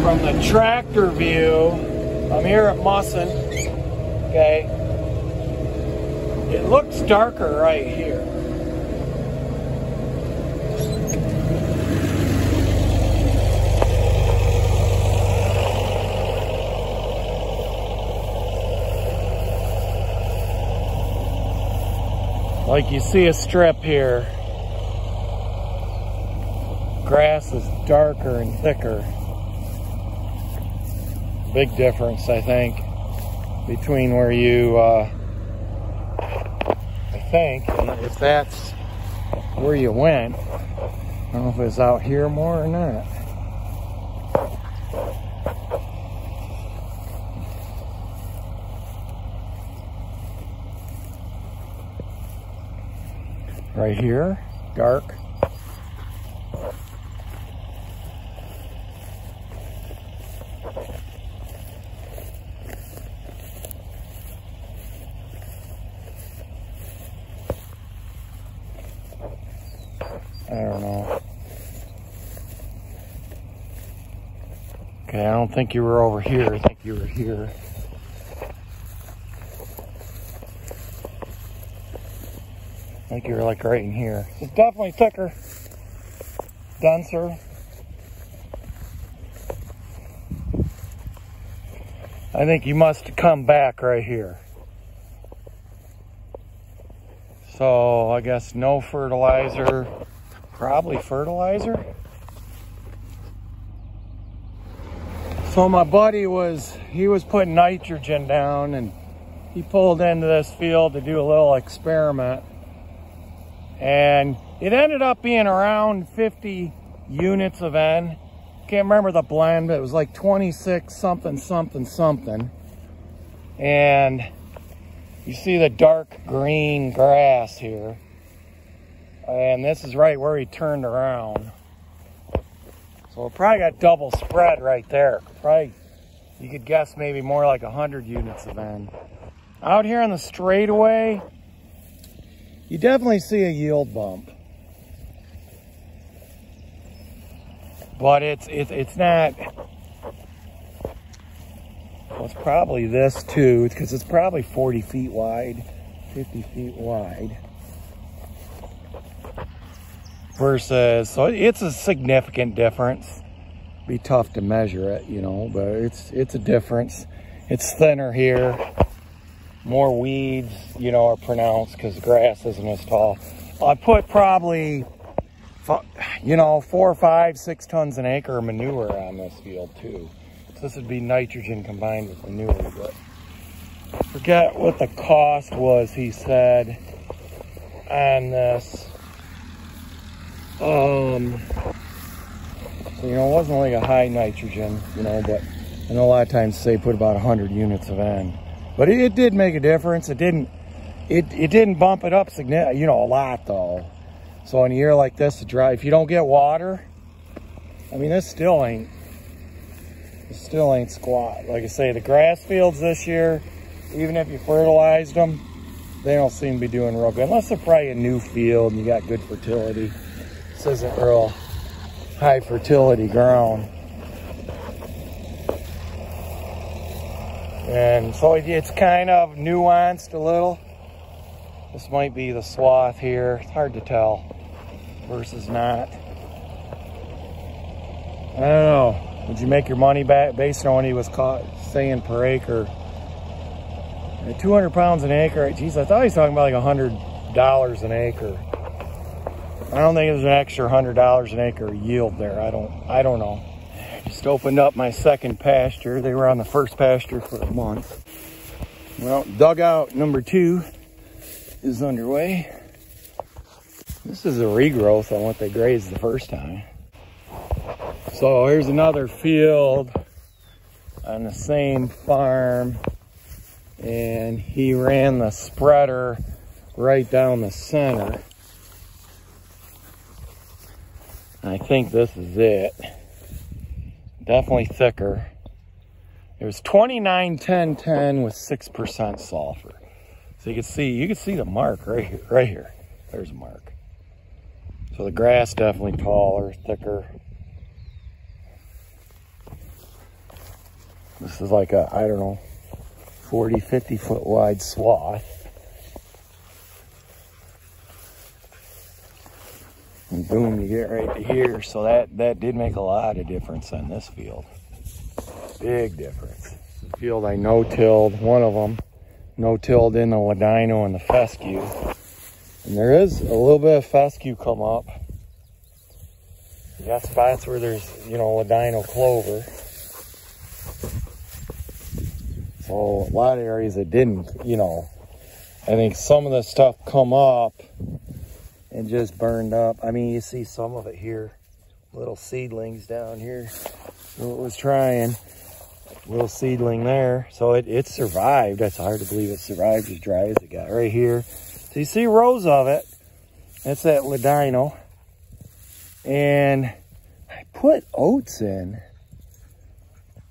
from the tractor view. I'm here at Musson, okay? It looks darker right here. Like you see a strip here. Grass is darker and thicker. Big difference, I think, between where you, I think, if that's where you went. I don't know if it's out here more or not. Right here, dark. I don't know. Okay, I don't think you were over here. I think you were here. I think you're like right in here. It's definitely thicker, denser. I think you must come back right here. So I guess no fertilizer, probably fertilizer. So my buddy was putting nitrogen down, and he pulled into this field to do a little experiment. And it ended up being around 50 units of N. Can't remember the blend, but it was like 26 something, something, something. And you see the dark green grass here. And this is right where he turned around. So it probably got double spread right there. Probably, you could guess maybe more like 100 units of N. Out here on the straightaway, you definitely see a yield bump, but it's not. Well, it's probably this too, because it's probably 40 feet wide, 50 feet wide. Versus, so it's a significant difference. Be tough to measure it, you know, but it's a difference. It's thinner here. More weeds, you know, are pronounced because the grass isn't as tall. I put probably, you know, 4, 5, 6 tons an acre of manure on this field too. So this would be nitrogen combined with manure, but I forget what the cost was, he said, on this. So, you know, it wasn't like a high nitrogen, you know, but I know a lot of times say put about 100 units of N. But it did make a difference. It didn't bump it up significantly, you know, a lot though. So in a year like this, to dry, if you don't get water, I mean, this still ain't squat. Like I say, the grass fields this year, even if you fertilized them, they don't seem to be doing real good. Unless they're probably a new field and you got good fertility. This isn't real high fertility ground. And so it's kind of nuanced a little. This might be the swath here. It's hard to tell versus not. I don't know. Would you make your money back based on what he was saying per acre? 200 pounds an acre. Geez, I thought he was talking about like $100 an acre. I don't think there's an extra $100 an acre yield there. I don't know. Just opened up my second pasture. They were on the first pasture for a month. Well, dugout number 2 is underway. This is a regrowth on what they grazed the first time. So here's another field on the same farm, and he ran the spreader right down the center. I think this is it. Definitely thicker. It was 29-10-10 with 6% sulfur. So you can see the mark right here. There's a mark. So the grass definitely taller, thicker. This is like a, I don't know, 40, 50 foot wide swath. And boom, you get right to here. So that did make a lot of difference on this field. Big difference. The field I no-tilled, one of them, no-tilled in the ladino and the fescue. And there is a little bit of fescue come up. You got spots where there's, you know, ladino clover. So a lot of areas that didn't, you know. I think some of the stuff come up and just burned up. I mean, you see some of it here. Little seedlings down here. So it was trying. Little seedling there. So it survived. That's hard to believe it survived as dry as it got right here. So you see rows of it. That's that ladino. And I put oats in.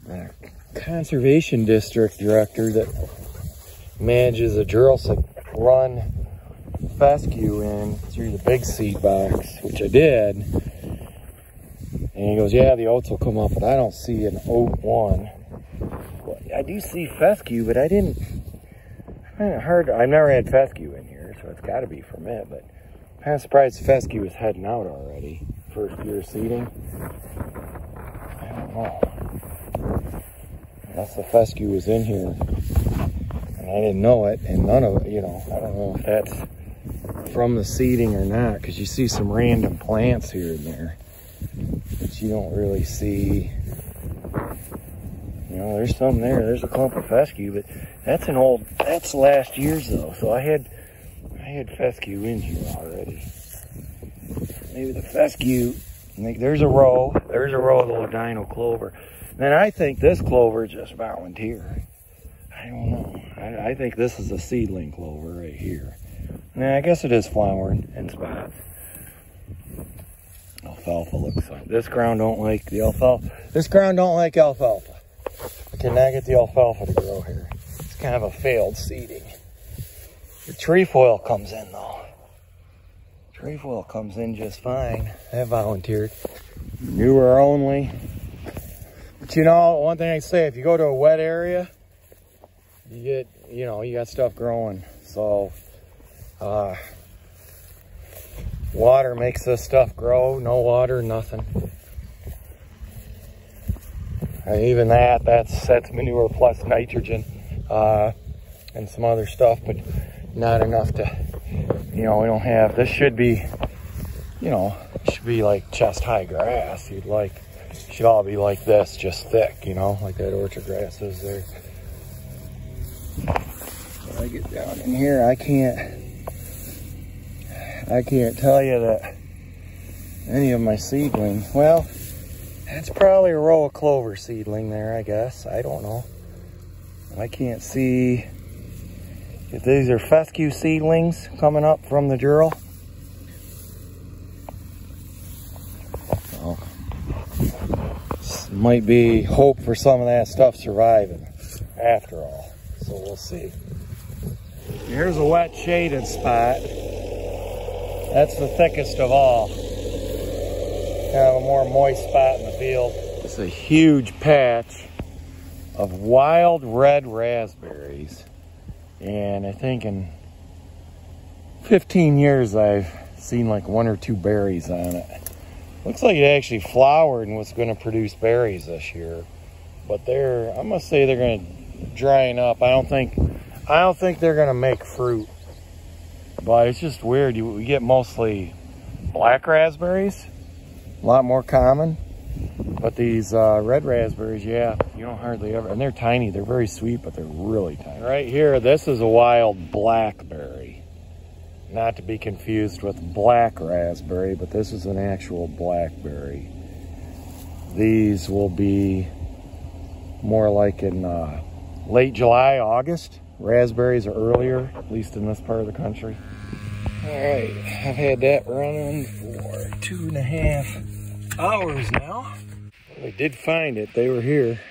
The conservation district director that manages a Jurassic run fescue in through the big seed box, which I did. And he goes, yeah, the oats will come up, but I don't see an oat one. Well, I do see fescue, but I didn't. Kind of hard. I've never had fescue in here, so it's got to be from it. But I'm kind of surprised fescue is heading out already. First year seeding. I don't know. Unless the fescue was in here, and I didn't know it, and none of it. You know, I don't know if that's from the seeding or not, because you see some random plants here and there, but you don't really see. You know, there's some there. There's a clump of fescue, but that's last year's though. So I had fescue in here already. Maybe the fescue. There's a row of the ladino clover. Then I think this clover just volunteered. I don't know. I think this is a seedling clover right here. Nah, I guess it is flowering in spots. Alfalfa looks like this ground don't like the alfalfa. This ground don't like alfalfa. I cannot get the alfalfa to grow here. It's kind of a failed seeding. The trefoil comes in though. Trefoil comes in just fine. That volunteered. Manure only. But you know, one thing I say, if you go to a wet area, you get, you know, you got stuff growing. So, water makes this stuff grow. No water, nothing. Even that's manure plus nitrogen and some other stuff, but not enough to, you know, we don't have, this should be, you know, should be like chest high grass. Should all be like this, just thick, you know, like that orchard grass is there. When I get down in here, I can't tell you that any of my seedling, well, that's probably a row of clover seedling there, I guess. I don't know. I can't see if these are fescue seedlings coming up from the Jura. So, might be hope for some of that stuff surviving after all. So we'll see. Here's a wet shaded spot. That's the thickest of all. Kind of a more moist spot in the field. It's a huge patch of wild red raspberries. And I think in 15 years I've seen like 1 or 2 berries on it. Looks like it actually flowered and was going to produce berries this year. But I must say they're going to drying up. I don't think they're going to make fruit. But it's just weird. We get mostly black raspberries. A lot more common. But these red raspberries, yeah, you don't hardly ever, and they're tiny. They're very sweet, but they're really tiny. Right here, this is a wild blackberry. Not to be confused with black raspberry, but this is an actual blackberry. These will be more like in late July, August. Raspberries are earlier, at least in this part of the country. All right, I've had that running for 2.5 hours now. Well, I did find it. They were here.